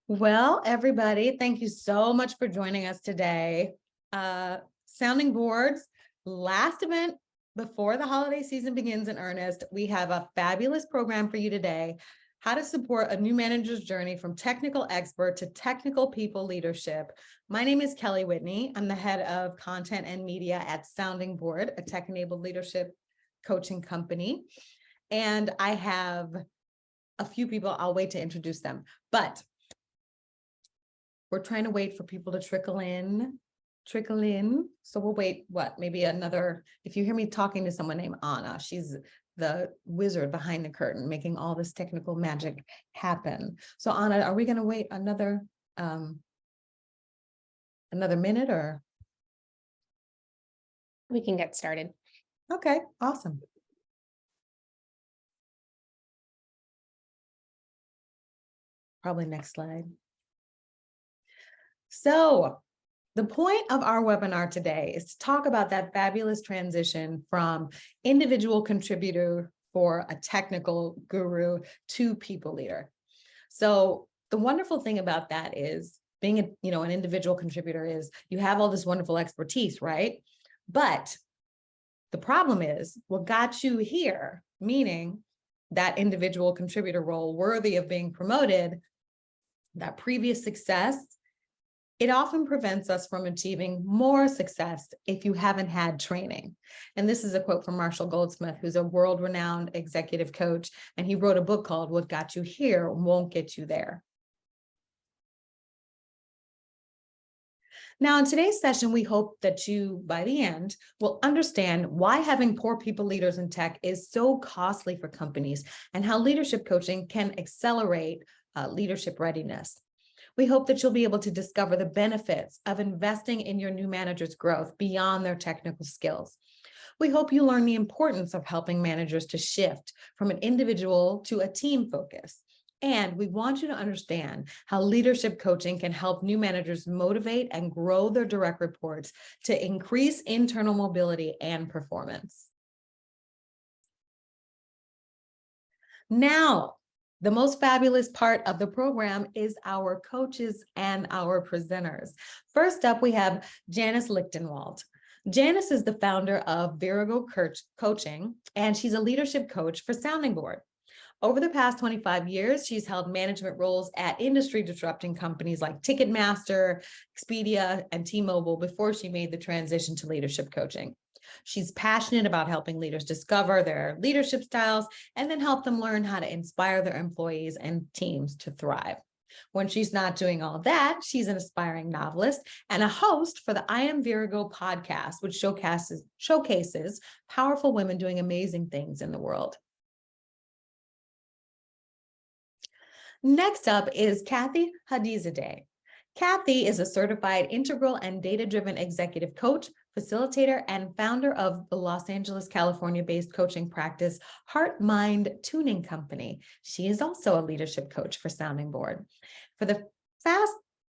Well, everybody, thank you so much for joining us today. Sounding Board's last event before the holiday season begins in earnest. We have a fabulous program for you today, how to support a new manager's journey from technical expert to technical people leadership. My name is Kelly Whitney. I'm the head of content and media at Sounding Board, a tech-enabled leadership coaching company. And I have a few people, I'll wait to introduce them, but we're trying to wait for people to trickle in. So we'll wait, maybe another, if you hear me talking to someone named Anna, she's the wizard behind the curtain, making all this technical magic happen. So Anna, are we going to wait another minute or? We can get started. Okay, awesome. Probably next slide. So the point of our webinar today is to talk about that fabulous transition from individual contributor for a technical guru to people leader. So the wonderful thing about that is being an individual contributor is you have all this wonderful expertise, right? But the problem is what got you here, meaning that individual contributor role worthy of being promoted, that previous success, it often prevents us from achieving more success if you haven't had training. And this is a quote from Marshall Goldsmith, who's a world-renowned executive coach, and he wrote a book called What Got You Here Won't Get You There. Now, in today's session, we hope that you, by the end, will understand why having poor people leaders in tech is so costly for companies and how leadership coaching can accelerate leadership readiness. We hope that you'll be able to discover the benefits of investing in your new manager's growth beyond their technical skills. We hope you learn the importance of helping managers to shift from an individual to a team focus. And we want you to understand how leadership coaching can help new managers motivate and grow their direct reports to increase internal mobility and performance. Now, the most fabulous part of the program is our coaches and our presenters. First up, we have Janice Lichtenwald. Janice is the founder of Virago Coaching, and she's a leadership coach for Sounding Board. Over the past 25 years, she's held management roles at industry-disrupting companies like Ticketmaster, Expedia, and T-Mobile before she made the transition to leadership coaching. She's passionate about helping leaders discover their leadership styles and then help them learn how to inspire their employees and teams to thrive. When she's not doing all that, she's an aspiring novelist and a host for the I Am Virago podcast, which showcases powerful women doing amazing things in the world. Next up is Kathy Hadizadeh. Kathy is a certified integral and data-driven executive coach, facilitator, and founder of the Los Angeles, California-based coaching practice Heart Mind Tuning Company. She is also a leadership coach for Sounding Board. For the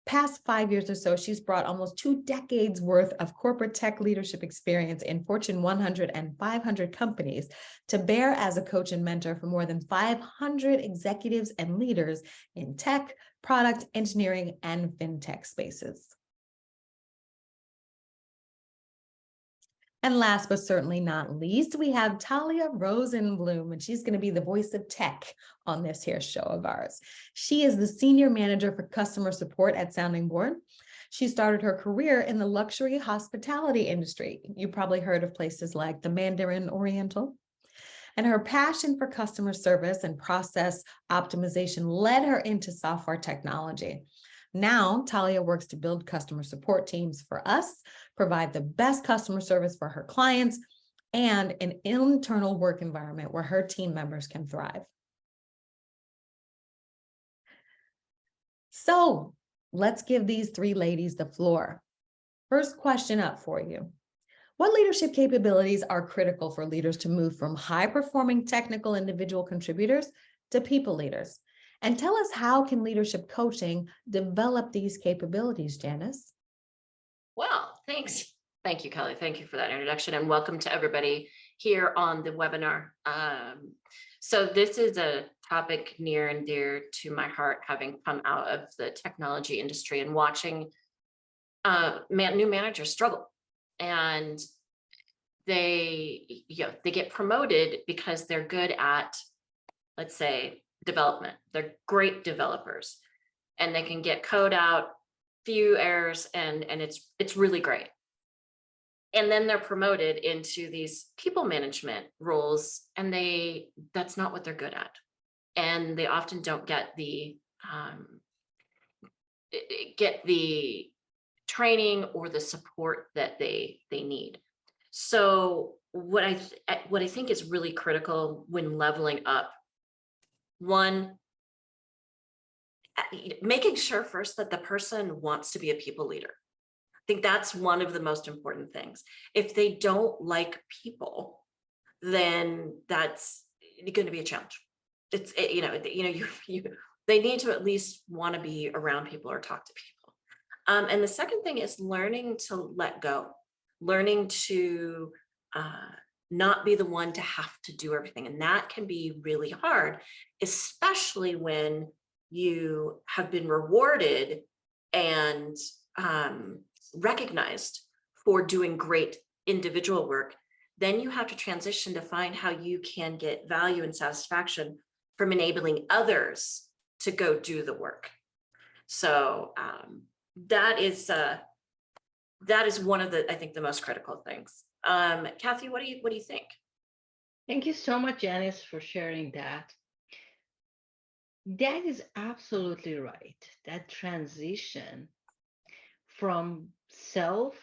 past 5 years or so, she's brought almost 2 decades worth of corporate tech leadership experience in Fortune 100 and 500 companies to bear as a coach and mentor for more than 500 executives and leaders in tech, product, engineering, and fintech spaces. And last but certainly not least, we have Talia Rosenblum, and she's going to be the voice of tech on this here show of ours. She is the senior manager for customer support at Sounding Board. She started her career in the luxury hospitality industry. You probably heard of places like the Mandarin Oriental. And her passion for customer service and process optimization led her into software technology. Now, Talia works to build customer support teams for us, provide the best customer service for her clients, and an internal work environment where her team members can thrive. So let's give these 3 ladies the floor. First question up for you. What leadership capabilities are critical for leaders to move from high-performing technical individual contributors to people leaders? And tell us, how can leadership coaching develop these capabilities, Janice? Well, thanks. Thank you, Kelly. Thank you for that introduction, and welcome to everybody here on the webinar. So this is a topic near and dear to my heart, having come out of the technology industry and watching new managers struggle. And they get promoted because they're good at, let's say, development. They're great developers and they can get code out, few errors, and it's really great. And then they're promoted into these people management roles, and that's not what they're good at. And they often don't get the training or the support that they need. So what I think is really critical when leveling up, one, making sure first that the person wants to be a people leader. I think that's one of the most important things. If they don't like people, then that's going to be a challenge. They need to at least want to be around people or talk to people. And the second thing is learning to let go, learning to not be the one to have to do everything. And that can be really hard, especially when you have been rewarded and recognized for doing great individual work. Then you have to transition to find how you can get value and satisfaction from enabling others to go do the work. So that is one of the, I think, the most critical things. Kathy, what do you think? Thank you so much, Janice, for sharing that. That is absolutely right. That transition from self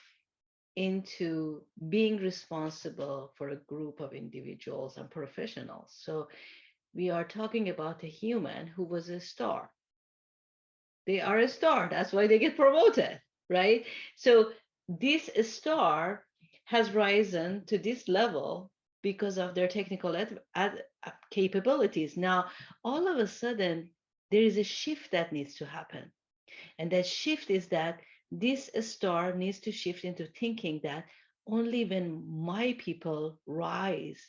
into being responsible for a group of individuals and professionals. So we are talking about a human who was a star. They are a star. That's why they get promoted, right? So this star has risen to this level because of their technical capabilities. Now, all of a sudden, there is a shift that needs to happen. And that shift is that this star needs to shift into thinking that only when my people rise,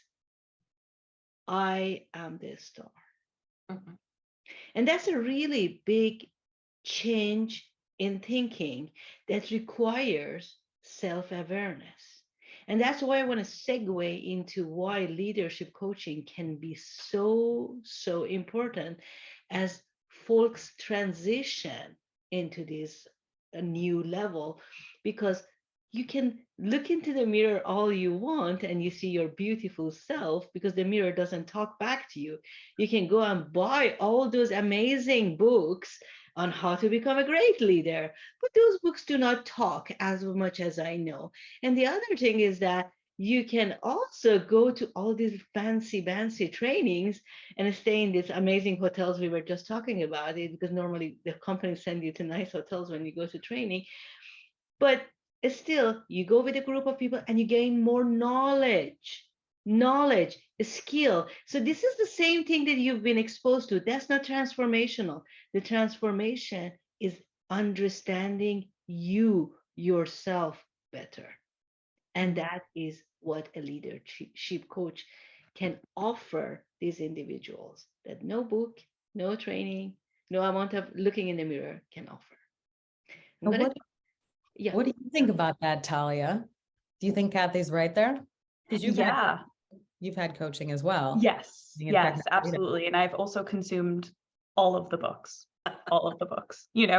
I am the star. Mm-hmm. And that's a really big change in thinking that requires self-awareness. And that's why I want to segue into why leadership coaching can be so important as folks transition into this new level, because you can look into the mirror all you want and you see your beautiful self because the mirror doesn't talk back to you. You can go and buy all those amazing books on how to become a great leader, but those books do not talk as much as I know. And the other thing is that you can also go to all these fancy trainings and stay in these amazing hotels we were just talking about it, because normally the companies send you to nice hotels when you go to training. But still, you go with a group of people and you gain more knowledge, skill. So this is the same thing that you've been exposed to. That's not transformational. The transformation is understanding yourself better. And that is what a leadership coach can offer these individuals that no book, no training, no amount of looking in the mirror can offer. What do you think about that, Talia? Do you think Kathy's right there? Because you've had coaching as well. Yes, absolutely. And I've also consumed all of the books,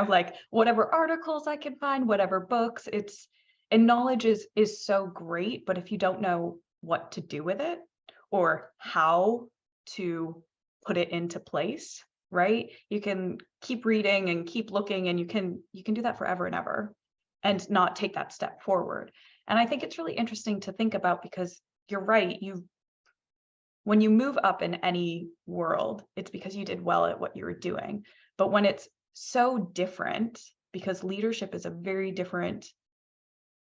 like whatever articles I can find, whatever books. And knowledge is so great, but if you don't know what to do with it or how to put it into place, right? You can keep reading and keep looking, and you can do that forever and ever and not take that step forward. And I think it's really interesting to think about, because you're right. When you move up in any world, it's because you did well at what you were doing. But when it's so different, because leadership is a very different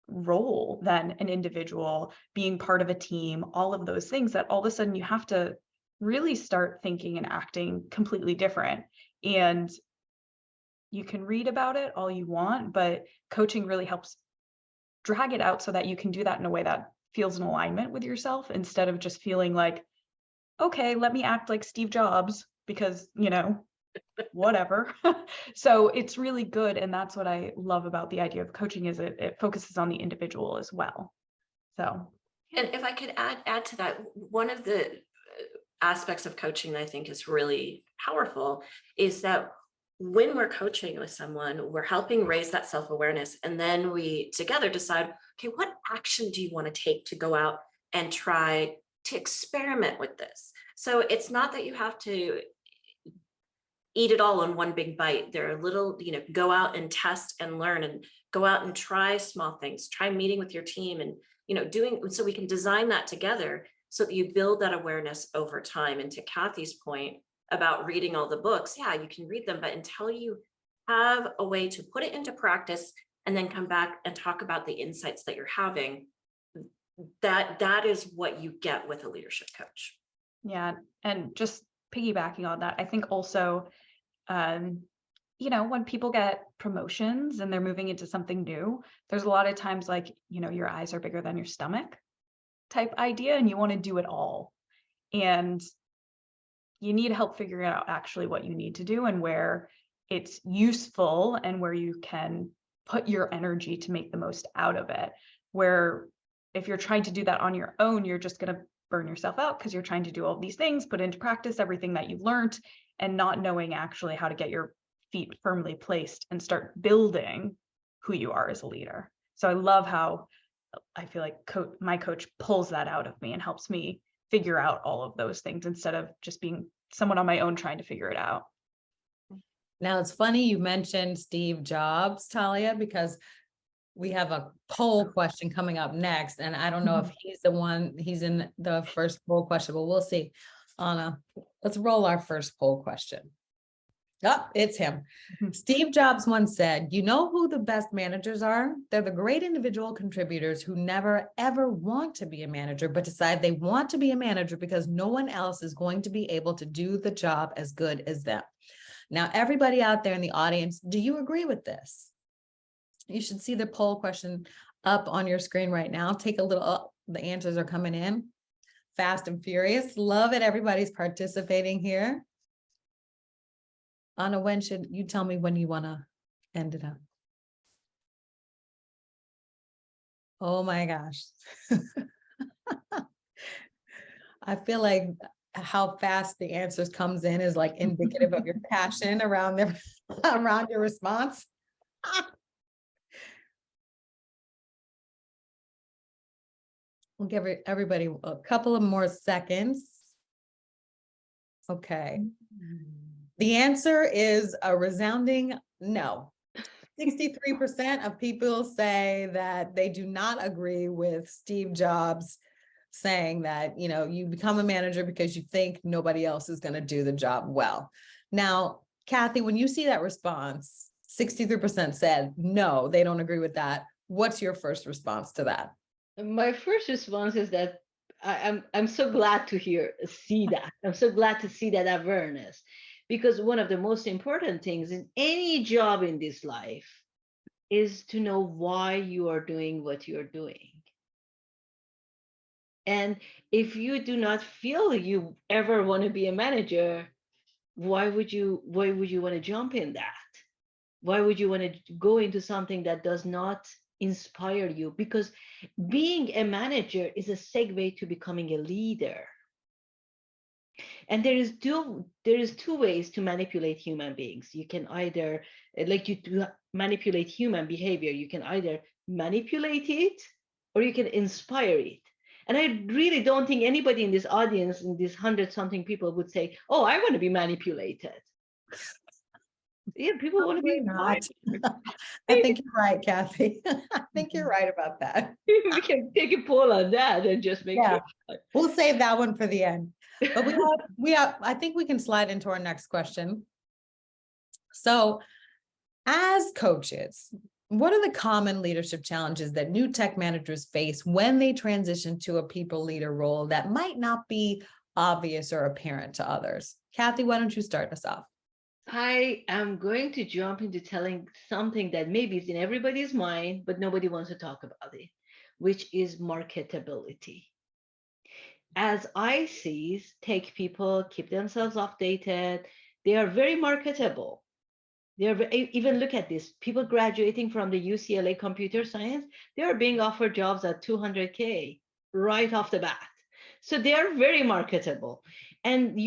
role than an individual, being part of a team, all of those things, that all of a sudden you have to really start thinking and acting completely different. And you can read about it all you want, but coaching really helps drag it out so that you can do that in a way that feels in alignment with yourself instead of just feeling like, okay, let me act like Steve Jobs because, whatever. So it's really good. And that's what I love about the idea of coaching is it focuses on the individual as well. So. And if I could add to that, one of the aspects of coaching that I think is really powerful is that when we're coaching with someone, we're helping raise that self-awareness. And then we together decide, okay, what action do you want to take to go out and try to experiment with this? So it's not that you have to eat it all in one big bite. There are little, go out and test and learn and go out and try small things, try meeting with your team and, doing, so we can design that together so that you build that awareness over time. And to Kathy's point about reading all the books, yeah, you can read them, but until you have a way to put it into practice and then come back and talk about the insights that you're having, that is what you get with a leadership coach. Yeah. And just piggybacking on that, I think also, when people get promotions and they're moving into something new, there's a lot of times like, your eyes are bigger than your stomach type idea, and you want to do it all. And you need help figuring out actually what you need to do and where it's useful and where you can put your energy to make the most out of it. Where if you're trying to do that on your own, you're just going to burn yourself out because you're trying to do all these things, put into practice everything that you've learned and not knowing actually how to get your feet firmly placed and start building who you are as a leader. So I love how I feel like my coach pulls that out of me and helps me figure out all of those things instead of just being someone on my own trying to figure it out. Now, it's funny you mentioned Steve Jobs, Talia, because we have a poll question coming up next, and I don't know if he's in the first poll question, but we'll see. Anna, let's roll our first poll question. Oh, it's him. Steve Jobs once said, you know who the best managers are? They're the great individual contributors who never, ever want to be a manager, but decide they want to be a manager because no one else is going to be able to do the job as good as them. Now, everybody out there in the audience, do you agree with this? You should see the poll question up on your screen right now. Take a little, the answers are coming in fast and furious. Love it. Everybody's participating here. Anna, when should you tell me when you want to end it up? Oh my gosh. I feel like how fast the answers comes in is like indicative of your passion around around your response. We'll give everybody a couple of more seconds. Okay. The answer is a resounding no. 63% of people say that they do not agree with Steve Jobs saying that, you become a manager because you think nobody else is going to do the job well. Now, Kathy, when you see that response, 63% said no, they don't agree with that. What's your first response to that? My first response is that I'm so glad to see that. I'm so glad to see that awareness, because one of the most important things in any job in this life is to know why you are doing what you're doing. And if you do not feel you ever want to be a manager, why would you want to jump in that? Why would you want to go into something that does not inspire you? Because being a manager is a segue to becoming a leader. And there is two ways to manipulate human beings. You can either, to manipulate human behavior, you can either manipulate it or you can inspire it. And I really don't think anybody in this audience, in these 100-something people, would say, "Oh, I want to be manipulated." Yeah, people want to be not. I think you're right, Kathy. I think you're right about that. We can take a poll on that and just make sure. We'll save that one for the end. But I think we can slide into our next question. So, as coaches, what are the common leadership challenges that new tech managers face when they transition to a people leader role that might not be obvious or apparent to others? Kathy, why don't you start us off? I am going to jump into telling something that maybe is in everybody's mind, but nobody wants to talk about it. which is marketability. As ICs, tech people keep themselves updated. They are very marketable. Even look at this, people graduating from the UCLA computer science, they are being offered jobs at 200K right off the bat. So they are very marketable. And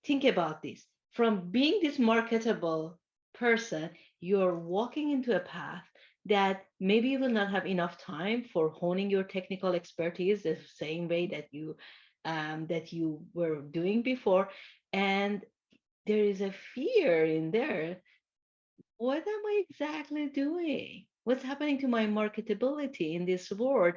think about this, from being this marketable person, you're walking into a path that maybe you will not have enough time for honing your technical expertise the same way that you were doing before. And there is a fear in there. What am I exactly doing? What's happening to my marketability in this world?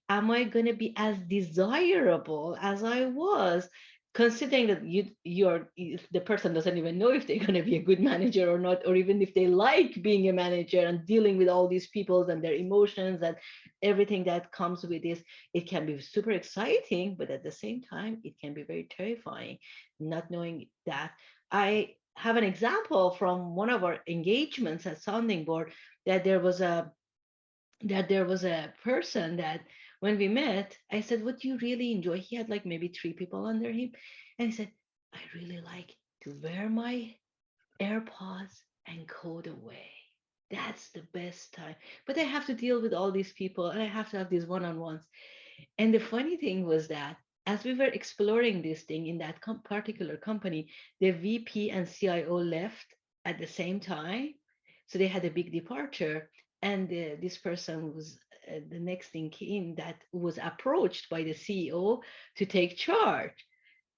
Am I going to be as desirable as I was? Considering that the person doesn't even know if they're going to be a good manager or not, or even if they like being a manager and dealing with all these people and their emotions and everything that comes with this. It can be super exciting, but at the same time, it can be very terrifying, not knowing that. I have an example from one of our engagements at Sounding Board, that there was a person that when we met, I said, what do you really enjoy? He had like maybe 3 people under him. And he said, I really like to wear my AirPods and code away. That's the best time. But I have to deal with all these people and I have to have these one-on-ones. And the funny thing was that as we were exploring this thing in that particular company, the VP and CIO left at the same time. So they had a big departure. And this person was the next thing in that was approached by the CEO to take charge.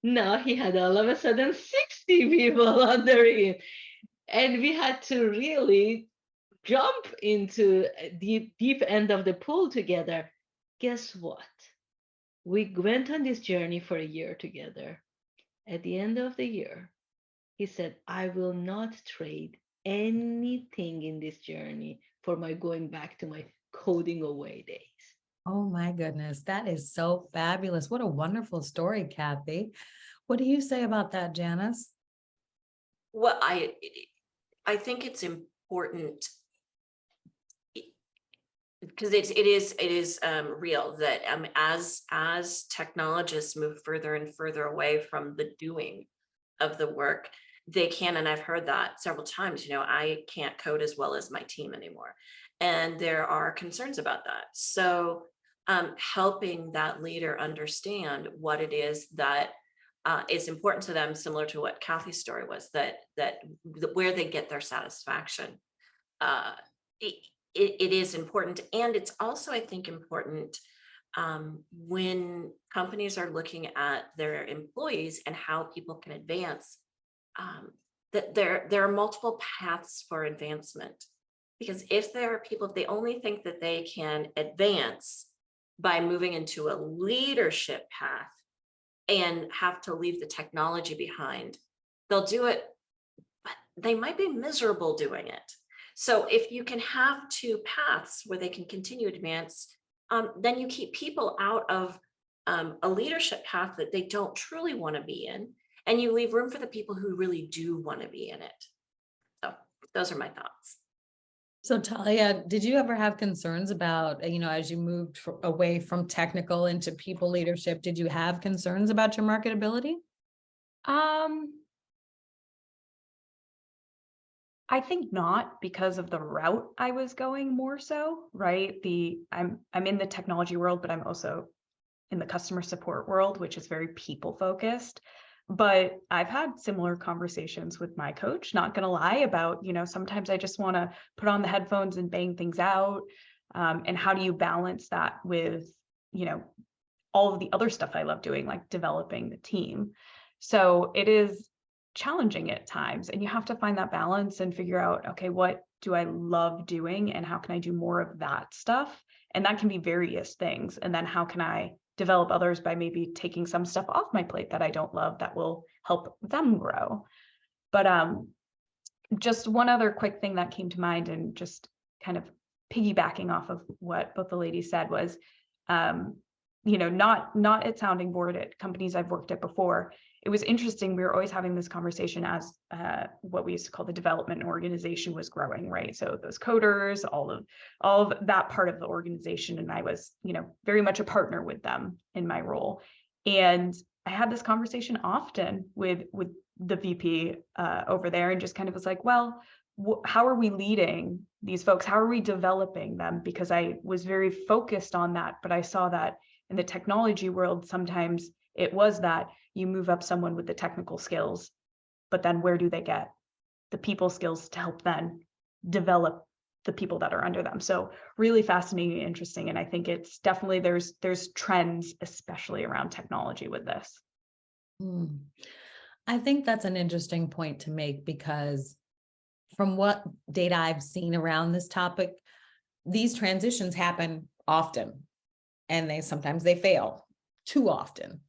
Now he had all of a sudden 60 people under him. And we had to really jump into the deep end of the pool together. Guess what? We went on this journey for a year together. At the end of the year, he said, I will not trade anything in this journey for my going back to my coding away days. Oh my goodness, that is so fabulous. What a wonderful story, Kathy. What do you say about that, Janice? Well, I think it's important because it is real that as technologists move further and further away from the doing of the work, they can, and I've heard that several times, I can't code as well as my team anymore. And there are concerns about that. So helping that leader understand what it is that is important to them, similar to what Kathy's story was, that where they get their satisfaction. It is important. And it's also, I think, important when companies are looking at their employees and how people can advance, that there are multiple paths for advancement. Because if there are people, if they only think that they can advance by moving into a leadership path and have to leave the technology behind, they'll do it, but they might be miserable doing it. So if you can have 2 paths where they can continue to advance, then you keep people out of a leadership path that they don't truly want to be in, and you leave room for the people who really do want to be in it. So those are my thoughts. So Talia, did you ever have concerns about, as you moved away from technical into people leadership, did you have concerns about your marketability? I think not, because of the route I was going more so, right? I'm in the technology world, but I'm also in the customer support world, which is very people focused. But I've had similar conversations with my coach, not going to lie, about, sometimes I just want to put on the headphones and bang things out. And how do you balance that with, all of the other stuff I love doing, like developing the team? So it is challenging at times, and you have to find that balance and figure out, okay, what do I love doing and how can I do more of that stuff? And that can be various things. And then how can I develop others by maybe taking some stuff off my plate that I don't love that will help them grow. But just one other quick thing that came to mind, and just kind of piggybacking off of what both the ladies said, was not at Sounding Board, at companies I've worked at before, it was interesting. We were always having this conversation as what we used to call the development organization was growing, right? So those coders, all of that part of the organization, and I was, very much a partner with them in my role. And I had this conversation often with the VP over there, and just kind of was like, well, how are we leading these folks? How are we developing them? Because I was very focused on that, but I saw that in the technology world, sometimes it was that you move up someone with the technical skills, but then where do they get the people skills to help then develop the people that are under them? So really fascinating, interesting. And I think it's definitely, there's trends, especially around technology with this. I think that's an interesting point to make, because from what data I've seen around this topic, these transitions happen often, and sometimes they fail too often.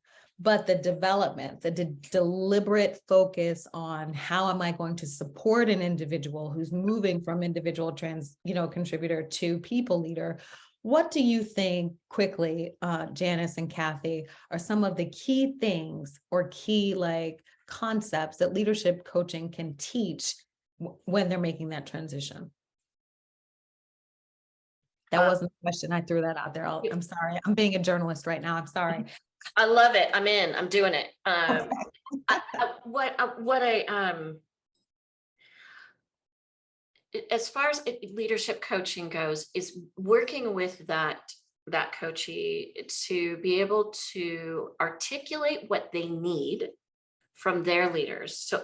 But the development, the deliberate focus on how am I going to support an individual who's moving from individual contributor to people leader. What do you think, quickly, Janice and Kathy, are some of the key things or key concepts that leadership coaching can teach when they're making that transition? That wasn't the question. I threw that out there. I'm sorry. I'm being a journalist right now. I'm sorry. I love it. I'm in. I'm doing it. As far as leadership coaching goes, is working with that coachee to be able to articulate what they need from their leaders. So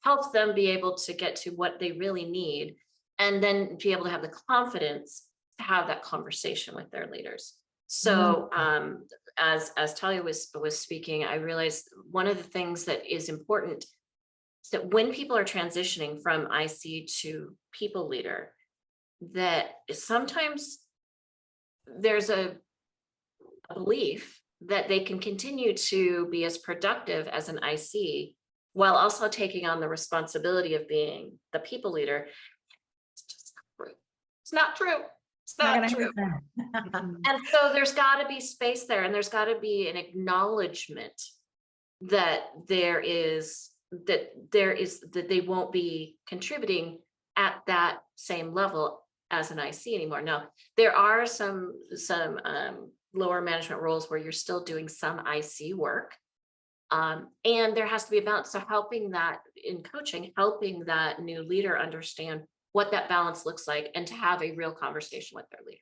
helps them be able to get to what they really need, and then be able to have the confidence to have that conversation with their leaders. So as Talia was speaking, I realized one of the things that is important is that when people are transitioning from IC to people leader, that sometimes there's a belief that they can continue to be as productive as an IC while also taking on the responsibility of being the people leader. It's just not true. It's not true. It's not true. And so there's got to be space there, and there's got to be an acknowledgement that that they won't be contributing at that same level as an IC anymore. Now, there are some lower management roles where you're still doing some IC work. And there has to be a balance. So helping that in coaching, helping that new leader understand what that balance looks like, and to have a real conversation with their leader.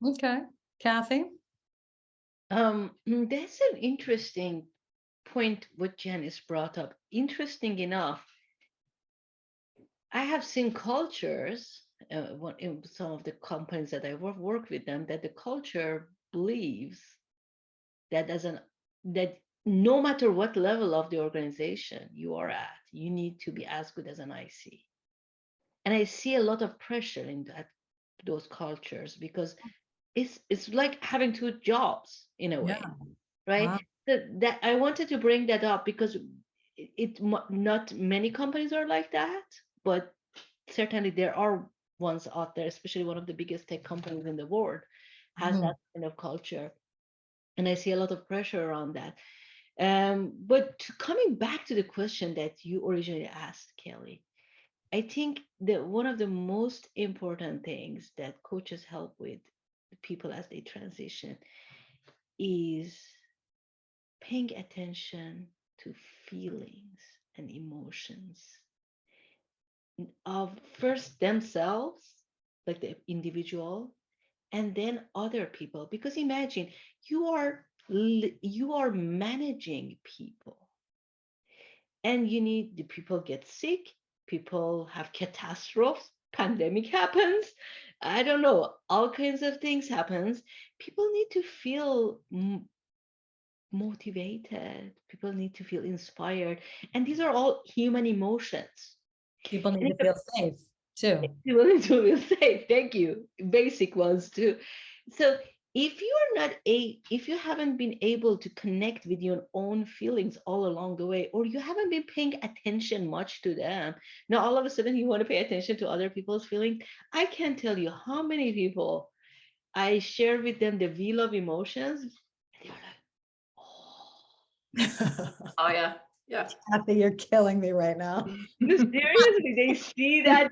Okay. Kathy? That's an interesting point what Janice brought up. Interesting enough, I have seen cultures in some of the companies that I work with them, that the culture believes that that no matter what level of the organization you are at, you need to be as good as an IC. And I see a lot of pressure in those cultures, because it's like having two jobs in a way, right? Wow. That I wanted to bring that up because not many companies are like that, but certainly there are ones out there, especially one of the biggest tech companies in the world has that kind of culture. And I see a lot of pressure around that. But coming back to the question that you originally asked, Kelly, I think that one of the most important things that coaches help with people as they transition is paying attention to feelings and emotions of first themselves, like the individual, and then other people. Because imagine you are managing people, and the people get sick, people have catastrophes, pandemic happens, I don't know, all kinds of things happens. People need to feel motivated, people need to feel inspired, and these are all human emotions. People need to feel safe too. People need to feel safe. Thank you. Basic ones too. So if you haven't been able to connect with your own feelings all along the way, or you haven't been paying attention much to them, now all of a sudden you want to pay attention to other people's feelings. I can't tell you how many people I share with them the wheel of emotions. They're Oh, yeah, yeah. Kathy, you're killing me right now. No, seriously, they see that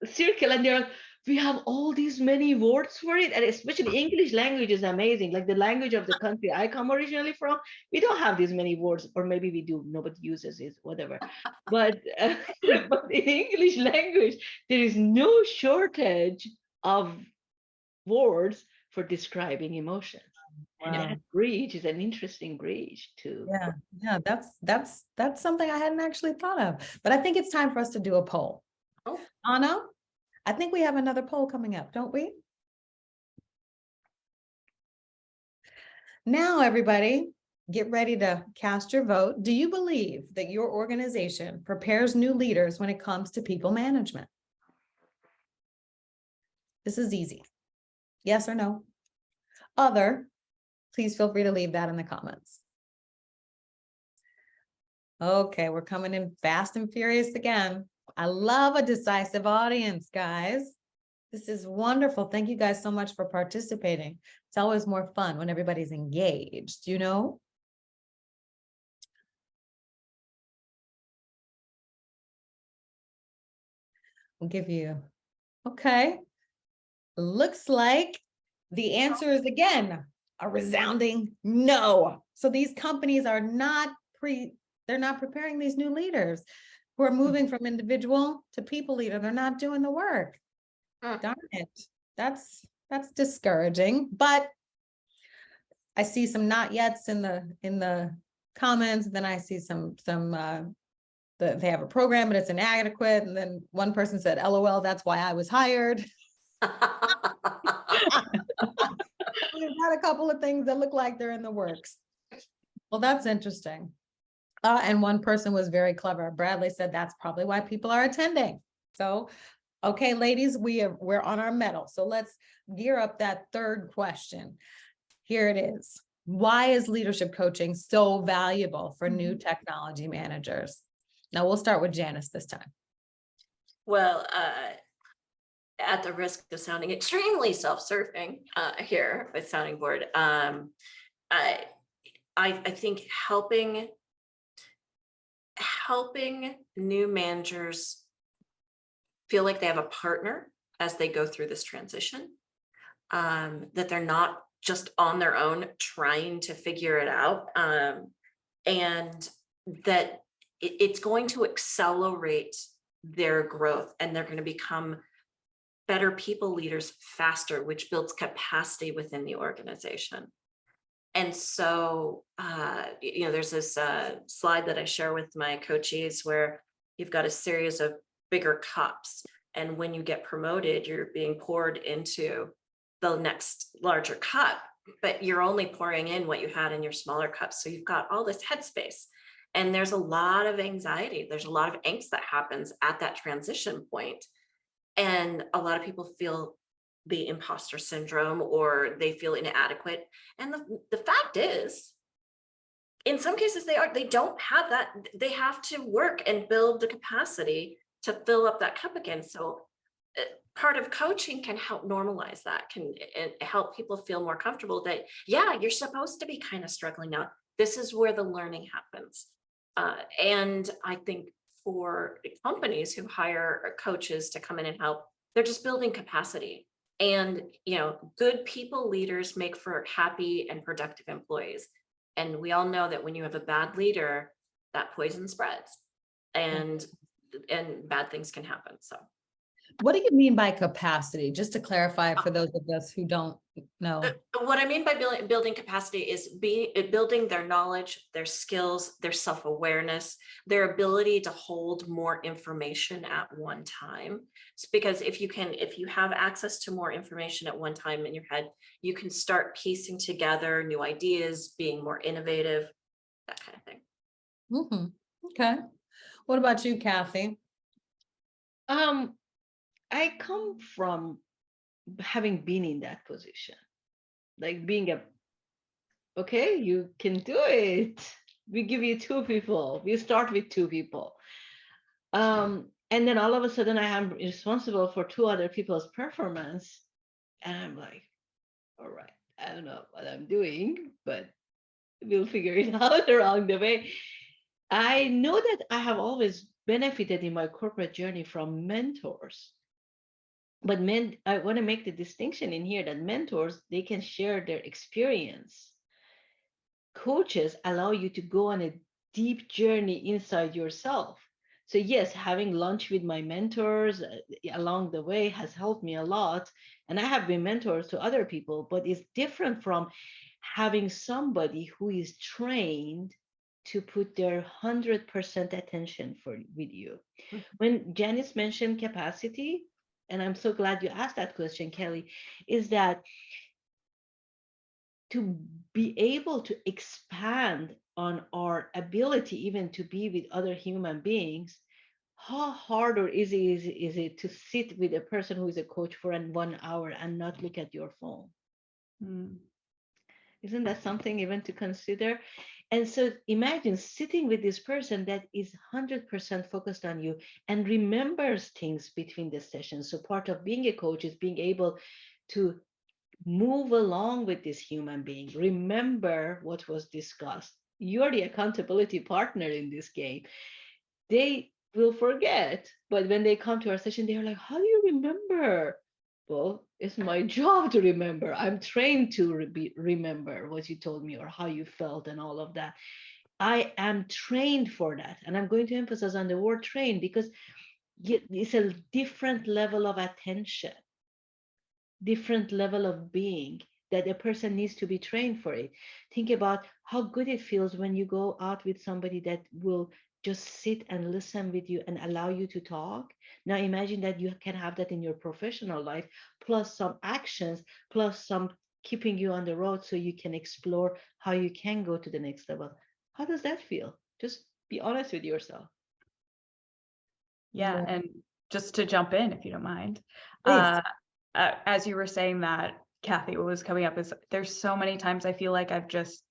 circle and they're like, we have all these many words for it. And especially English language is amazing. Like the language of the country I come originally from, we don't have these many words, or maybe we do, nobody uses it, whatever. But, but in English language, there is no shortage of words for describing emotions. And Wow. that bridge is an interesting bridge to. Yeah, yeah, that's something I hadn't actually thought of, but I think it's time for us to do a poll. Oh. Anna, I think we have another poll coming up, don't we? Now, everybody, get ready to cast your vote. Do you believe that your organization prepares new leaders when it comes to people management? This is easy. Yes or no? Other, please feel free to leave that in the comments. Okay, we're coming in fast and furious again. I love a decisive audience, guys. This is wonderful. Thank you guys so much for participating. It's always more fun when everybody's engaged, you know? We'll give you, okay. Looks like the answer is again, a resounding no. So these companies are not they're not preparing these new leaders who are moving from individual to people leader. They're not doing the work. Darn it. That's discouraging, but I see some not yets in the comments. Then I see some they have a program, but it's inadequate. And then one person said, LOL, that's why I was hired. We've got a couple of things that look like they're in the works. Well, that's interesting. And one person was very clever. Bradley said that's probably why people are attending. So, okay, ladies, we're on our mettle. So let's gear up that third question. Here it is. Why is leadership coaching so valuable for new technology managers? Now we'll start with Janice this time. Well, at the risk of sounding extremely self-serving here with Sounding Board, I think helping new managers feel like they have a partner as they go through this transition, that they're not just on their own trying to figure it out, and that it's going to accelerate their growth and they're going to become better people leaders faster, which builds capacity within the organization. And so, there's this slide that I share with my coachees where you've got a series of bigger cups. And when you get promoted, you're being poured into the next larger cup, but you're only pouring in what you had in your smaller cups. So you've got all this headspace. And there's a lot of anxiety. There's a lot of angst that happens at that transition point. And a lot of people feel the imposter syndrome or they feel inadequate. And the fact is, in some cases, they don't have that. They have to work and build the capacity to fill up that cup again. So part of coaching can help normalize that, can help people feel more comfortable that, yeah, you're supposed to be kind of struggling now. This is where the learning happens. And I think for companies who hire coaches to come in and help, they're just building capacity. And, good people leaders make for happy and productive employees. And we all know that when you have a bad leader, that poison spreads and bad things can happen. So What do you mean by capacity? Just to clarify for those of us who don't know. What I mean by building capacity is building their knowledge, their skills, their self-awareness, their ability to hold more information at one time. It's because if you have access to more information at one time in your head, you can start piecing together new ideas, being more innovative, that kind of thing. Mm-hmm. Okay. What about you, Kathy? I come from having been in that position, like being okay, you can do it. We give you 2 people. We start with 2 people. And then all of a sudden I am responsible for 2 other people's performance. And I'm like, all right, I don't know what I'm doing, but we'll figure it out along the way. I know that I have always benefited in my corporate journey from mentors. But I want to make the distinction in here that mentors, they can share their experience. Coaches allow you to go on a deep journey inside yourself. So yes, having lunch with my mentors along the way has helped me a lot. And I have been mentors to other people, but it's different from having somebody who is trained to put their 100% attention with you. When Janice mentioned capacity, and I'm so glad you asked that question, Kelly, is that to be able to expand on our ability even to be with other human beings, how hard or easy is it to sit with a person who is a coach for 1 hour and not look at your phone? Isn't that something even to consider? And so imagine sitting with this person that is 100% focused on you and remembers things between the sessions. So part of being a coach is being able to move along with this human being, remember what was discussed. You're the accountability partner in this game. They will forget, but when they come to our session, they're like, how do you remember? Well, it's my job to remember. I'm trained to remember what you told me or how you felt and all of that. I am trained for that. And I'm going to emphasize on the word trained because it's a different level of attention, different level of being that a person needs to be trained for it. Think about how good it feels when you go out with somebody that will just sit and listen with you and allow you to talk. Now imagine that you can have that in your professional life, plus some actions, plus some keeping you on the road so you can explore how you can go to the next level. How does that feel? Just be honest with yourself. Yeah, and just to jump in, if you don't mind, Please. as you were saying that, Kathy, what was coming up is there's so many times I feel like I've just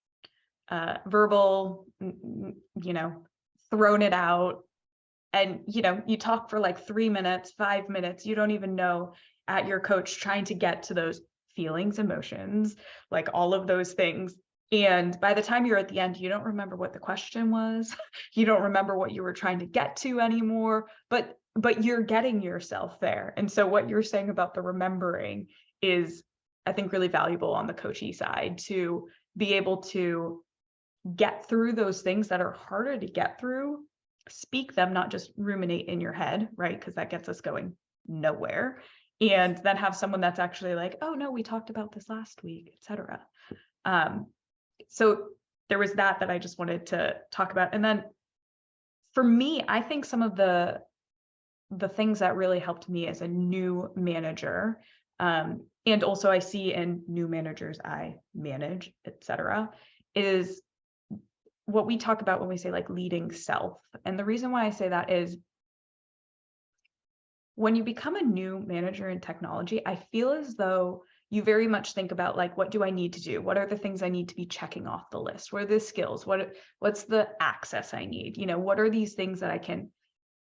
verbal, thrown it out. And, you talk for like 3 minutes, 5 minutes, you don't even know at your coach trying to get to those feelings, emotions, like all of those things. And by the time you're at the end, you don't remember what the question was. You don't remember what you were trying to get to anymore, but you're getting yourself there. And so what you're saying about the remembering is, I think, really valuable on the coachee side to be able to get through those things that are harder to get through, speak them, not just ruminate in your head, right? Because that gets us going nowhere. And then have someone that's actually like, oh no, we talked about this last week, etc. So there was that I just wanted to talk about. And then for me, I think some of the things that really helped me as a new manager, and also I see in new managers I manage, etc., is what we talk about when we say like leading self. And the reason why I say that is when you become a new manager in technology, I feel as though you very much think about like, what do I need to do? What are the things I need to be checking off the list? What are the skills? What's the access I need? What are these things that I can,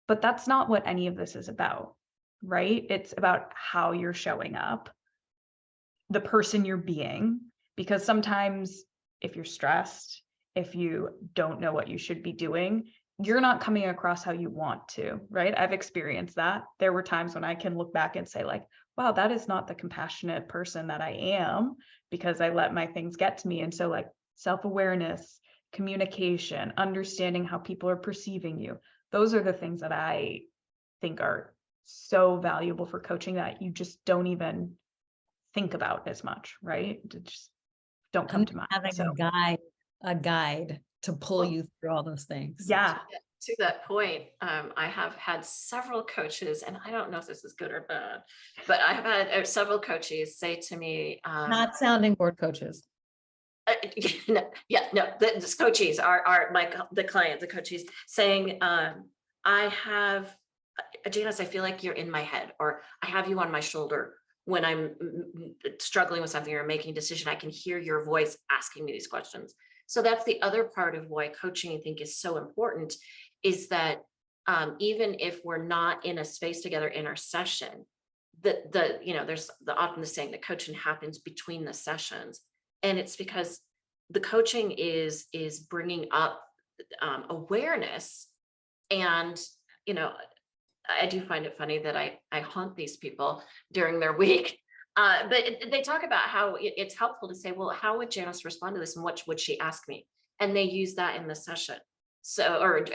but that's not what any of this is about, right? It's about how you're showing up, the person you're being, because sometimes if you're stressed, if you don't know what you should be doing, you're not coming across how you want to, right? I've experienced that. There were times when I can look back and say like, wow, that is not the compassionate person that I am because I let my things get to me. And so like self-awareness, communication, understanding how people are perceiving you, those are the things that I think are so valuable for coaching that you just don't even think about as much, right? Just don't come to mind. Having a guide to pull you through all those things. Yeah. To that point, I have had several coaches, and I don't know if this is good or bad, but I have had several coaches say to me, Not sounding board coaches. The coaches are the client, the coaches saying, I have, Janice, I feel like you're in my head, or I have you on my shoulder when I'm struggling with something or making a decision. I can hear your voice asking me these questions. So that's the other part of why coaching, I think, is so important, is that even if we're not in a space together in our session, there's often the saying that coaching happens between the sessions. And it's because the coaching is bringing up awareness. And, I do find it funny that I haunt these people during their week. But they talk about how it's helpful to say, well, how would Janice respond to this? And what would she ask me? And they use that in the session. So, or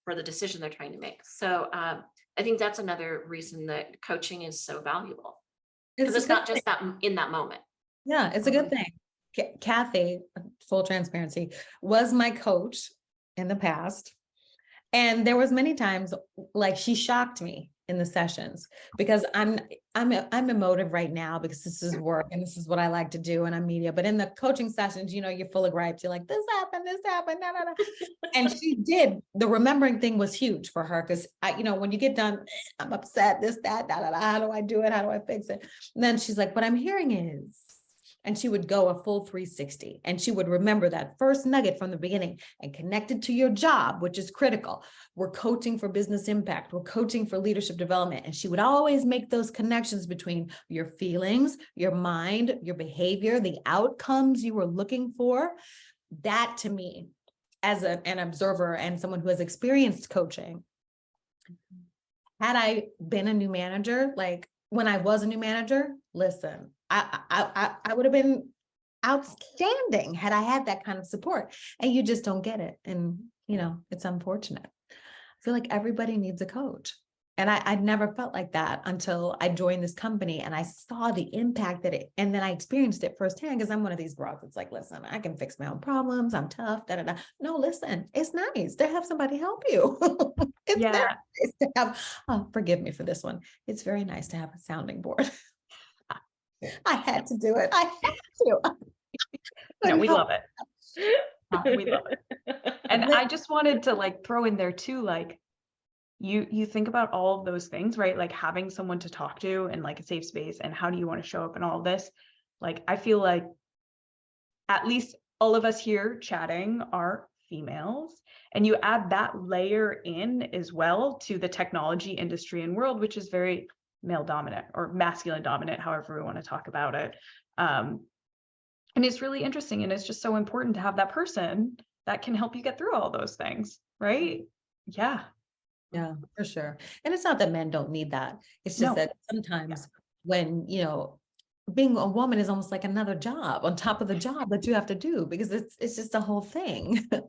for the decision they're trying to make. So I think that's another reason that coaching is so valuable. Because it's not just that in that moment. Yeah, it's a good thing. Kathy, full transparency, was my coach in the past. And there was many times like she shocked me in the sessions because I'm emotive right now because this is work and this is what I like to do and I'm media. But in the coaching sessions, you're full of gripes. You're like, this happened, da, da, da. And she did. The remembering thing was huge for her because when you get done, I'm upset, this, that, da, da, da. How do I do it? How do I fix it? And then she's like, what I'm hearing is, and she would go a full 360 and she would remember that first nugget from the beginning and connect it to your job, which is critical. We're coaching for business impact. We're coaching for leadership development. And she would always make those connections between your feelings, your mind, your behavior, the outcomes you were looking for. That to me, as an observer and someone who has experienced coaching, had I been a new manager, like when I was a new manager, listen, I would have been outstanding had I had that kind of support, and you just don't get it. And, it's unfortunate. I feel like everybody needs a coach. And I'd never felt like that until I joined this company and I saw the impact that and then I experienced it firsthand because I'm one of these broads that's like, listen, I can fix my own problems. I'm tough, da, da, da. No, listen, it's nice to have somebody help you. It's very nice to have, forgive me for this one. It's very nice to have a sounding board. I had to do it. I had to. No, we love it. We love it. And I just wanted to throw in there too, you think about all of those things, right? Like having someone to talk to and a safe space and how do you want to show up in all of this? I feel like at least all of us here chatting are females, and you add that layer in as well to the technology industry and world, which is very male dominant or masculine dominant, however we want to talk about it. And it's really interesting. And it's just so important to have that person that can help you get through all those things. Right. Yeah. Yeah, for sure. And it's not that men don't need that. It's just that sometimes when, being a woman is almost like another job on top of the job that you have to do because it's just a whole thing. So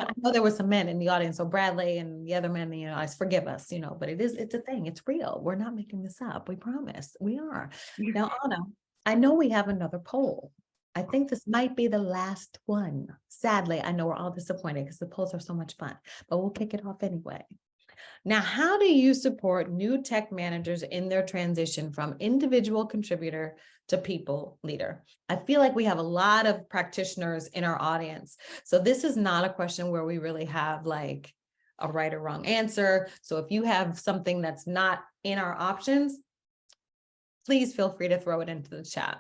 I know there were some men in the audience, so Bradley and the other men, forgive us, but it's a thing. It's real. We're not making this up. We promise we are. Now, Anna, I know we have another poll. I think this might be the last one. Sadly, I know we're all disappointed because the polls are so much fun, but we'll kick it off anyway. Now, how do you support new tech managers in their transition from individual contributor to people leader? I feel like we have a lot of practitioners in our audience. So this is not a question where we really have a right or wrong answer. So if you have something that's not in our options, please feel free to throw it into the chat.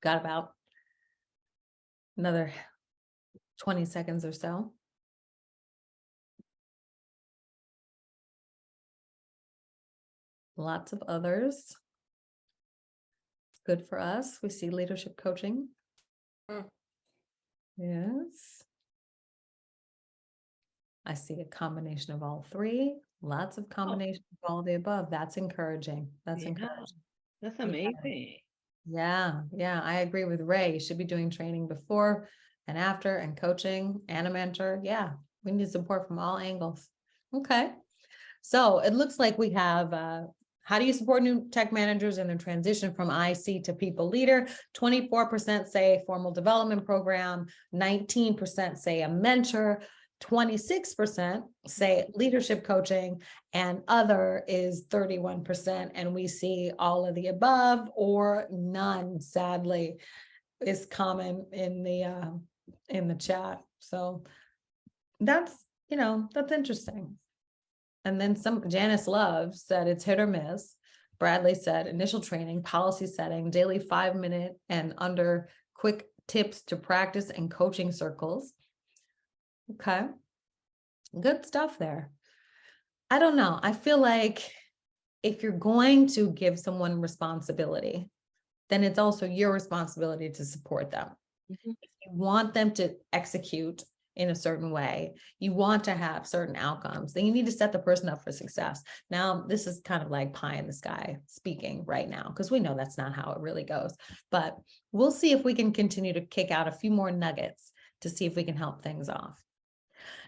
Got about another 20 seconds or so. Lots of others. Good for us. We see leadership coaching. Yes. I see a combination of all three. Lots of combination of all the above. That's encouraging. That's encouraging. That's amazing. Yeah. I agree with Ray. You should be doing training before and after and coaching and a mentor. Yeah. We need support from all angles. Okay. So it looks like we have how do you support new tech managers in their transition from IC to people leader? 24% say formal development program, 19% say a mentor, 26% say leadership coaching, and other is 31%. And we see all of the above or none, sadly, is common in the chat. So that's interesting. And then Janice Love said it's hit or miss. Bradley said initial training, policy setting, daily 5-minute and under quick tips to practice and coaching circles. Okay. Good stuff there. I don't know. I feel like if you're going to give someone responsibility, then it's also your responsibility to support them. Mhm. If you want them to execute in a certain way, you want to have certain outcomes, then you need to set the person up for success. Now, this is kind of like pie in the sky speaking right now, because we know that's not how it really goes. But we'll see if we can continue to kick out a few more nuggets to see if we can help things off.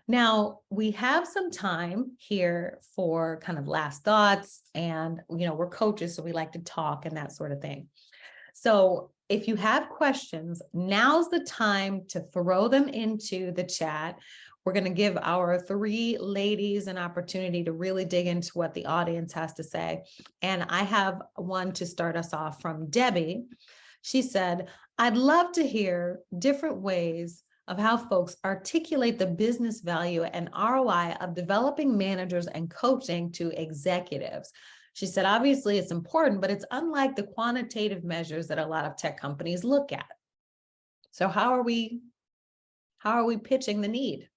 Now, we have some time here for kind of last thoughts, and we're coaches, so we like to talk and that sort of thing. So if you have questions, now's the time to throw them into the chat. We're going to give our 3 ladies an opportunity to really dig into what the audience has to say. And I have one to start us off from Debbie. She said, I'd love to hear different ways of how folks articulate the business value and ROI of developing managers and coaching to executives. She said, obviously it's important, but it's unlike the quantitative measures that a lot of tech companies look at. So how are we pitching the need?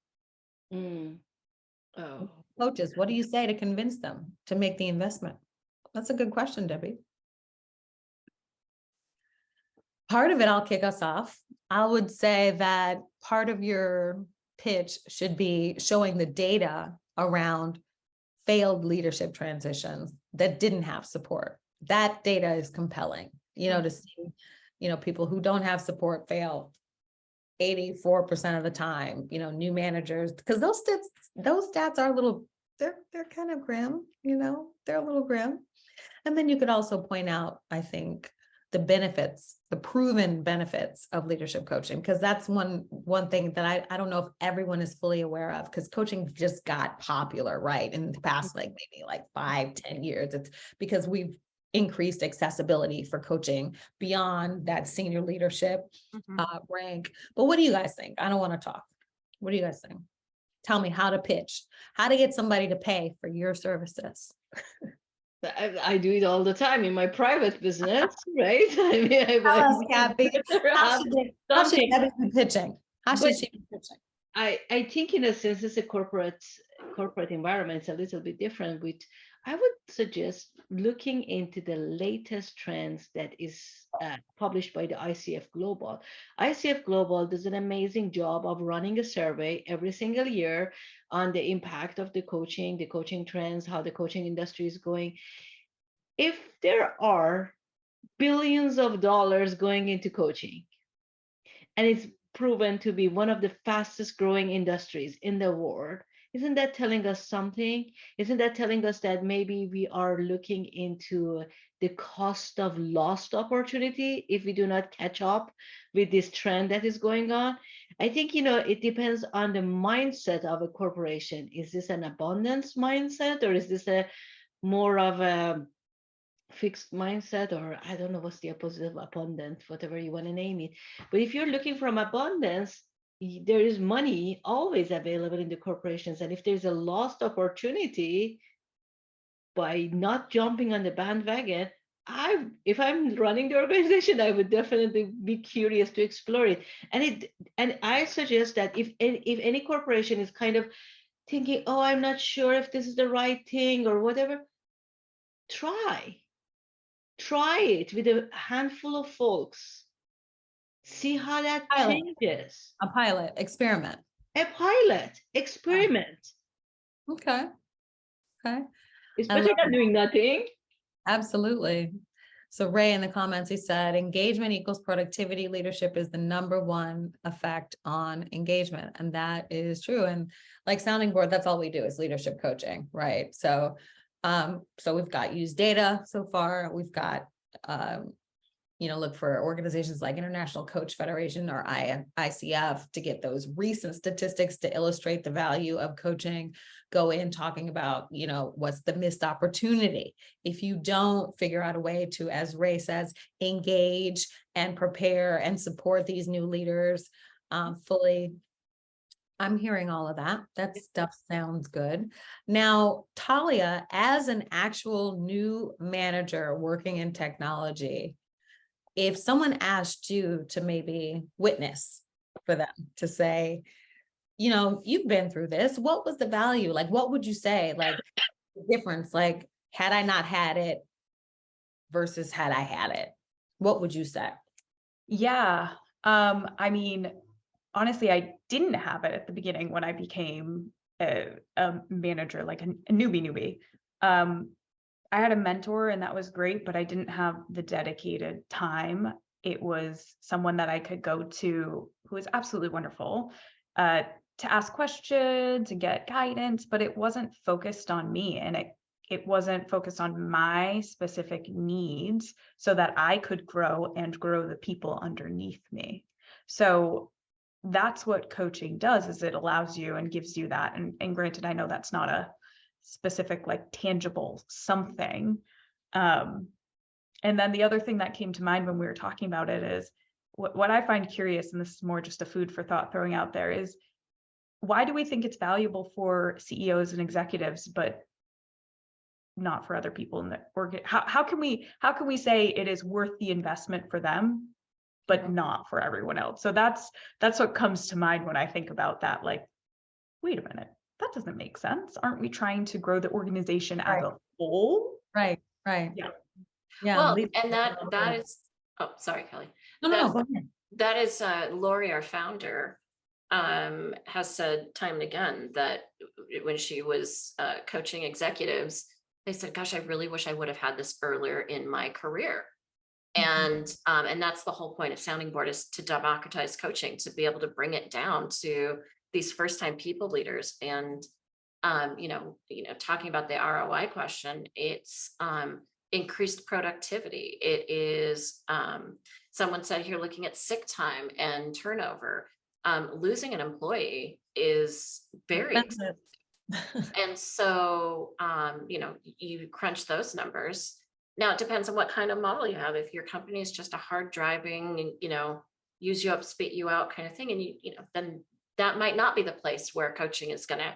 Oh, Coaches, what do you say to convince them to make the investment? That's a good question, Debbie. Part of it, I'll kick us off. I would say that part of your pitch should be showing the data around failed leadership transitions that didn't have support. That data is compelling, to see, people who don't have support fail 84% of the time, new managers, because those stats are a little, they're kind of grim, they're a little grim. And then you could also point out, I think, the benefits, the proven benefits of leadership coaching, because that's one thing that I don't know if everyone is fully aware of, because coaching just got popular, right? In the past, maybe 5-10 years. It's because we've increased accessibility for coaching beyond that senior leadership rank. But what do you guys think? I don't want to talk. What do you guys think? Tell me how to pitch, how to get somebody to pay for your services. I do it all the time in my private business, right? I mean, Tell us, Kathy, how should Debbie be pitching? How should she be pitching? I think in a sense, it's a corporate environment. It's a little bit different. I would suggest looking into the latest trends that is published by the ICF Global. ICF Global does an amazing job of running a survey every single year on the impact of the coaching trends, how the coaching industry is going. If there are billions of dollars going into coaching, and it's proven to be one of the fastest growing industries in the world, isn't that telling us something? Isn't that telling us that maybe we are looking into the cost of lost opportunity if we do not catch up with this trend that is going on? I think, it depends on the mindset of a corporation. Is this an abundance mindset, or is this a more of a fixed mindset, or I don't know what's the opposite of abundant, whatever you want to name it. But if you're looking from abundance, there is money always available in the corporations. And if there's a lost opportunity by not jumping on the bandwagon, if I'm running the organization, I would definitely be curious to explore it. And I suggest that if any corporation is kind of thinking, oh, I'm not sure if this is the right thing or whatever, try it with a handful of folks. See how that changes. A pilot experiment. A pilot experiment. Okay. It's better than doing nothing. Absolutely. So Ray in the comments, he said, engagement equals productivity. Leadership is the #1 effect on engagement. And that is true. And like Sounding Board, that's all we do is leadership coaching, right? So we've got used data so far. We've got, look for organizations like International Coach Federation or ICF to get those recent statistics to illustrate the value of coaching. Go in talking about, what's the missed opportunity if you don't figure out a way to, as Ray says, engage and prepare and support these new leaders fully. I'm hearing all of that. That stuff sounds good. Now, Talia, as an actual new manager working in technology, if someone asked you to maybe witness for them, to say, you've been through this, what was the value? Like, what would you say? Like, the difference, like, had I not had it versus had I had it, what would you say? Yeah, I mean, honestly, I didn't have it at the beginning when I became a manager, like a newbie. I had a mentor and that was great, but I didn't have the dedicated time. It was someone that I could go to who was absolutely wonderful, to ask questions, to get guidance, but it wasn't focused on me, and it wasn't focused on my specific needs so that I could grow and grow the people underneath me. So that's what coaching does, is it allows you and gives you that. And granted, I know that's not a specific, like, tangible something. And then the other thing that came to mind when we were talking about it is what I find curious, and this is more just a food for thought throwing out there, is why do we think it's valuable for CEOs and executives, but not for other people in the org? How can we say it is worth the investment for them, but not for everyone else? So that's what comes to mind when I think about that. Like, wait a minute, that doesn't make sense. Aren't we trying to grow the organization as a whole? Right. Yeah. Well, leadership and that development. is, oh, sorry, Kelly. No, That- go ahead. That is, Lori, our founder, has said time and again that when she was coaching executives, they said, gosh, I really wish I would have had this earlier in my career. And that's the whole point of Sounding Board, is to democratize coaching, to be able to bring it down to these first-time people leaders. And talking about the ROI question, it's increased productivity. It is, someone said here, looking at sick time and turnover, losing an employee is very Expensive. and so, you crunch those numbers. Now, it depends on what kind of model you have. If your company is just a hard driving, use you up, spit you out kind of thing, and then that might not be the place where coaching is going to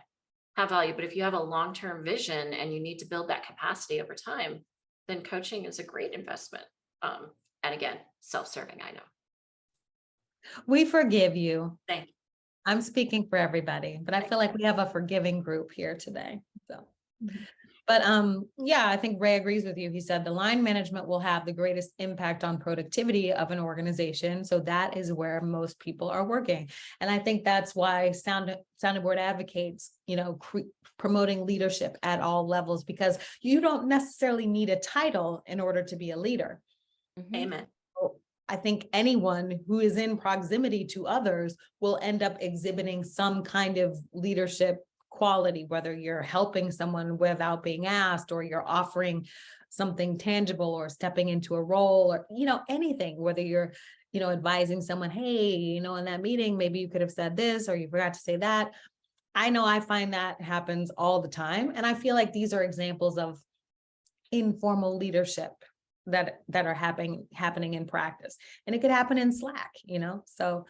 have value. But if you have a long-term vision and you need to build that capacity over time, then coaching is a great investment. And again, self-serving, I know. We forgive you. Thank you. I'm speaking for everybody, but I feel like we have a forgiving group here today. So, but yeah, I think Ray agrees with you. He said the line management will have the greatest impact on productivity of an organization. So that is where most people are working. And I think that's why Sounding Board advocates, promoting leadership at all levels, because you don't necessarily need a title in order to be a leader. Amen. I think anyone who is in proximity to others will end up exhibiting some kind of leadership quality, whether you're helping someone without being asked, or you're offering something tangible, or stepping into a role, or, anything, whether you're, advising someone, hey, in that meeting, maybe you could have said this, or you forgot to say that. I know I find that happens all the time. And I feel like these are examples of informal leadership that are happening in practice, and it could happen in Slack, so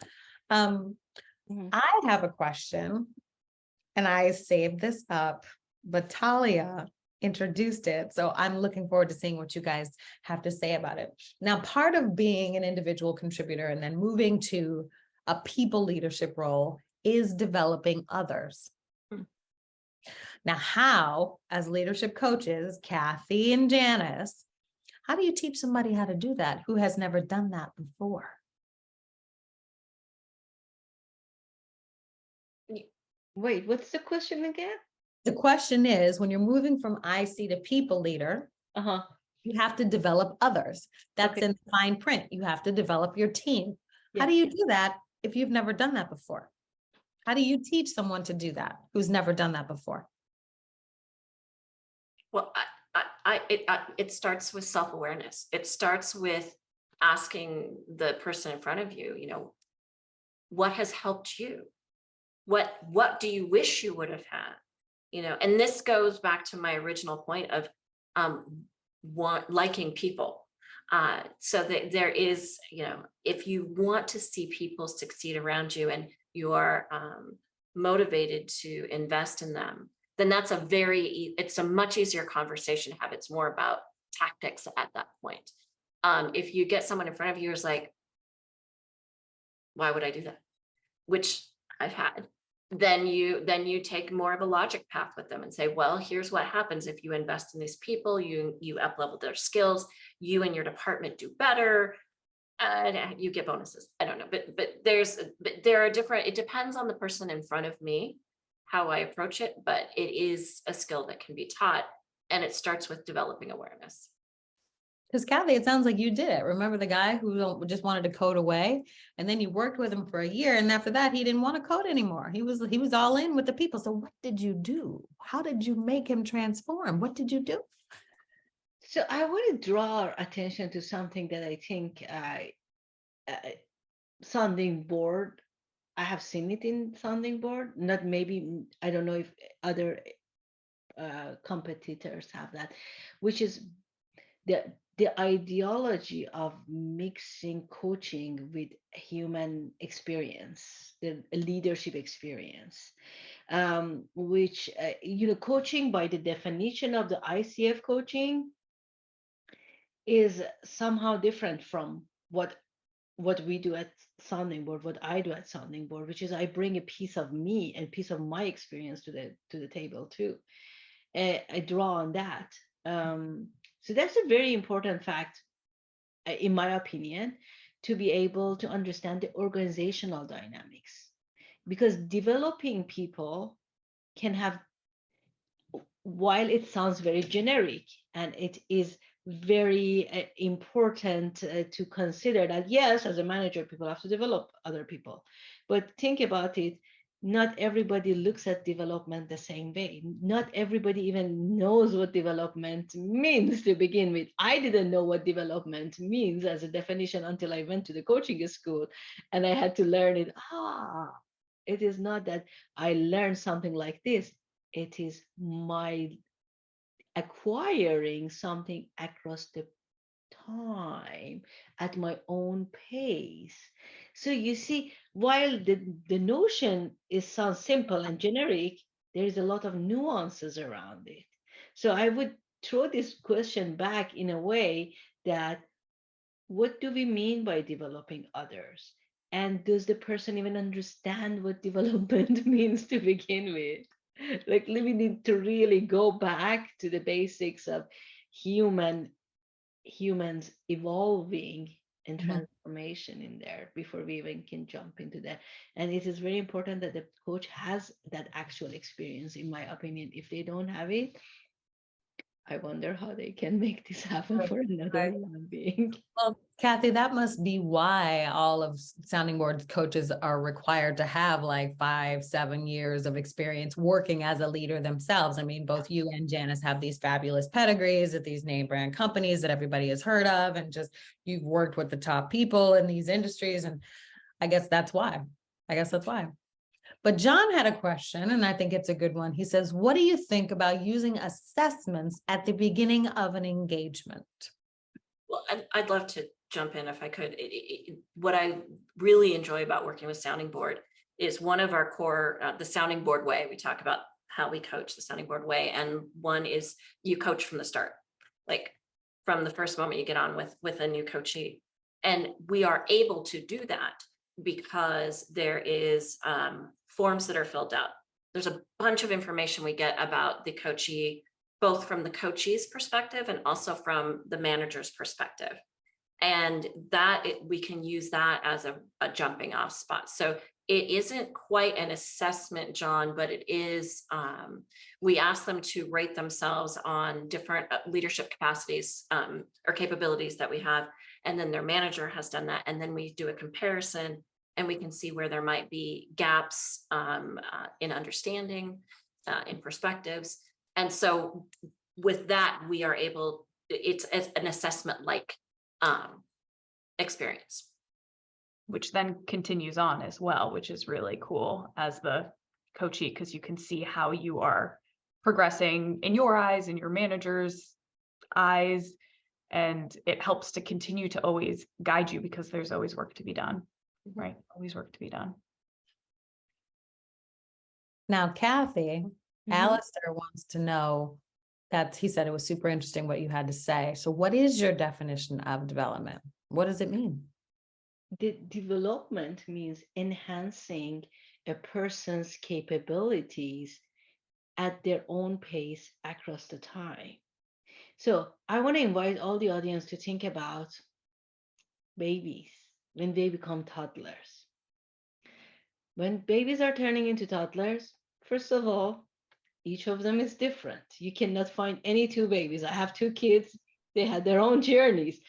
I have a question, and I saved this up, but Talia introduced it, so I'm looking forward to seeing what you guys have to say about it. Now, part of being an individual contributor and then moving to a people leadership role is developing others. Now, how, as leadership coaches, Kathy and Janice, how do you teach somebody how to do that who has never done that before? Wait, what's the question again? The question is, when you're moving from IC to people leader, you have to develop others. That's in fine print. You have to develop your team. How do you do that if you've never done that before? How do you teach someone to do that who's never done that before? Well, it starts with self-awareness. It starts with asking the person in front of you, what has helped you? What do you wish you would have had? And this goes back to my original point of liking people. So that there is, if you want to see people succeed around you and you are motivated to invest in them, then that's it's a much easier conversation to have. It's more about tactics at that point. If you get someone in front of you who's like, why would I do that? Which I've had, then you take more of a logic path with them and say, well, here's what happens if you invest in these people, you up level their skills, you and your department do better. You get bonuses. I don't know, but there are different, it depends on the person in front of me, how I approach it, but it is a skill that can be taught, and it starts with developing awareness. Because Kathy, it sounds like you did it. Remember the guy who just wanted to code away, and then you worked with him for a year, and after that, he didn't want to code anymore. He was all in with the people. So what did you do? How did you make him transform? What did you do? So I want to draw our attention to something that I think sounding board. I have seen it in sounding board. Not maybe, I don't know if other competitors have that, which is the ideology of mixing coaching with human experience, the leadership experience, which coaching by the definition of the ICF coaching is somehow different from what we do at sounding board, what I do at sounding board, which is I bring a piece of me and piece of my experience to the table too. I draw on that. So that's a very important fact, in my opinion, to be able to understand the organizational dynamics, because developing people can have, while it sounds very generic, and it is very important to consider that, yes, as a manager, people have to develop other people. But think about it, not everybody looks at development the same way. Not everybody even knows what development means to begin with. I didn't know what development means as a definition until I went to the coaching school and I had to learn it. It is not that I learned something like this. It is my acquiring something across the time at my own pace. So you see, while the notion sounds simple and generic, there is a lot of nuances around it. So I would throw this question back in a way that, what do we mean by developing others? And does the person even understand what development means to begin with? Like, we need to really go back to the basics of humans evolving and transformation in there before we even can jump into that. And it is very important that the coach has that actual experience, in my opinion. If they don't have it, I wonder how they can make this happen for another human being. Well, Kathy, that must be why all of sounding board coaches are required to have like 5-7 years of experience working as a leader themselves. I mean, both you and Janice have these fabulous pedigrees at these name brand companies that everybody has heard of, and just you've worked with the top people in these industries. And I guess that's why. But John had a question, and I think it's a good one. He says, what do you think about using assessments at the beginning of an engagement? Well, I'd love to jump in if I could. What I really enjoy about working with Sounding Board is one of our core, the Sounding Board way. We talk about how we coach the Sounding Board way. And one is you coach from the start, like from the first moment you get on with a new coachee. And we are able to do that because there is forms that are filled out. There's a bunch of information we get about the coachee, both from the coachee's perspective and also from the manager's perspective. And that we can use that as a jumping off spot. So it isn't quite an assessment, John, but it is, we ask them to rate themselves on different leadership capacities or capabilities that we have. And then their manager has done that. And then we do a comparison and we can see where there might be gaps in understanding, in perspectives. And so with that, we are able, it's an assessment-like experience. Which then continues on as well, which is really cool as the coachee, because you can see how you are progressing in your eyes, in your manager's eyes, and it helps to continue to always guide you because there's always work to be done, right? Always work to be done. Now, Kathy, Alistair wants to know that he said it was super interesting what you had to say. So what is your definition of development? What does it mean? The development means enhancing a person's capabilities at their own pace across the time. So I want to invite all the audience to think about babies when they become toddlers. When babies are turning into toddlers, first of all, each of them is different. You cannot find any two babies. I have two kids, they had their own journeys.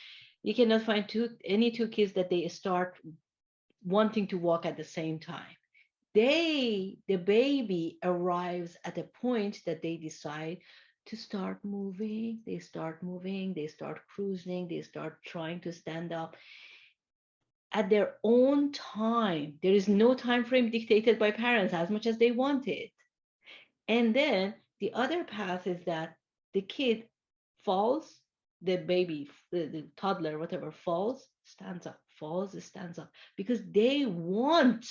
You cannot find any two kids that they start wanting to walk at the same time. The baby arrives at a point that they decide to start moving. They start moving, they start cruising, they start trying to stand up at their own time. There is no time frame dictated by parents as much as they want it. And then the other path is that the kid falls, the baby, the toddler, whatever, falls, stands up, falls, stands up, because they want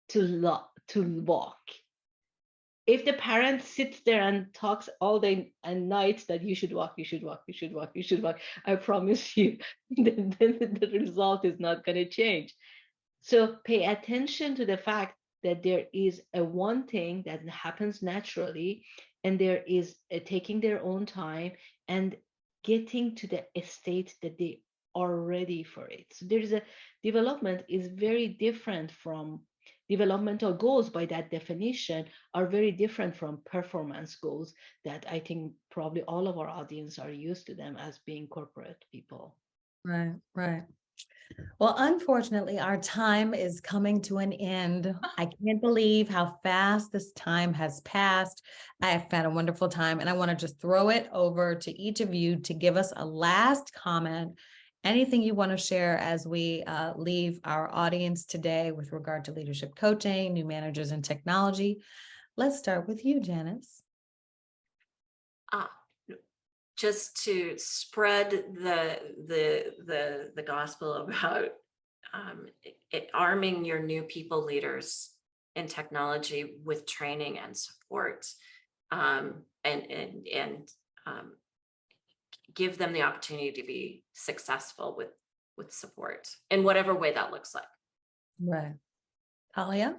to walk. If the parent sits there and talks all day and night that you should walk, you should walk, you should walk, you should walk, I promise you, the result is not going to change. So pay attention to the fact that there is a wanting that happens naturally, and there is a taking their own time and getting to the state that they are ready for it. So there is a development is very different from developmental goals. By that definition, are very different from performance goals that I think probably all of our audience are used to them as being corporate people. Right, right. Well, unfortunately, our time is coming to an end. I can't believe how fast this time has passed. I have had a wonderful time, and I want to just throw it over to each of you to give us a last comment. Anything you want to share as we leave our audience today with regard to leadership coaching, new managers and technology. Let's start with you, Janice. Just to spread the gospel about arming your new people leaders in technology with training and support, and give them the opportunity to be successful with support in whatever way that looks like. Right. Talia?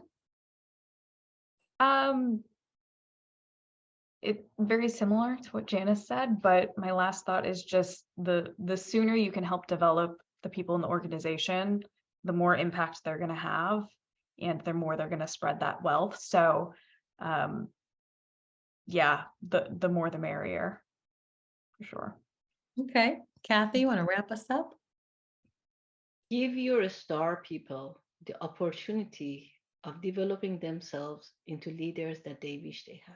It's very similar to what Janice said, but my last thought is just the sooner you can help develop the people in the organization, the more impact they're going to have, and the more they're going to spread that wealth. So yeah, the more the merrier, for sure. Okay. Kathy, you want to wrap us up? Give your star people the opportunity of developing themselves into leaders that they wish they had.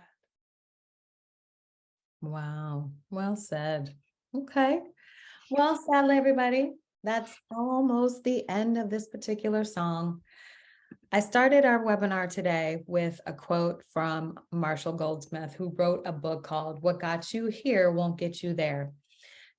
Wow. Well said. Okay. Well, sadly, everybody, that's almost the end of this particular song. I started our webinar today with a quote from Marshall Goldsmith, who wrote a book called What Got You Here Won't Get You There.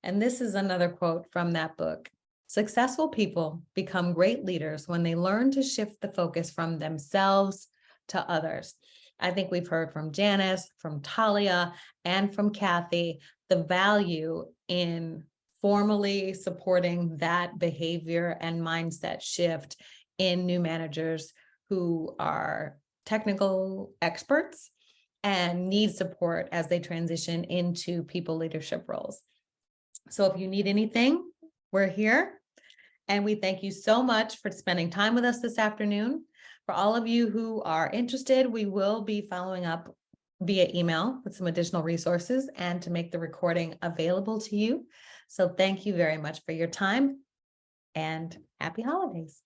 And this is another quote from that book. Successful people become great leaders when they learn to shift the focus from themselves to others. I think we've heard from Janice, from Talia, and from Kathy, the value in formally supporting that behavior and mindset shift in new managers who are technical experts and need support as they transition into people leadership roles. So if you need anything, we're here. And we thank you so much for spending time with us this afternoon. For all of you who are interested, we will be following up via email with some additional resources and to make the recording available to you. So thank you very much for your time and happy holidays.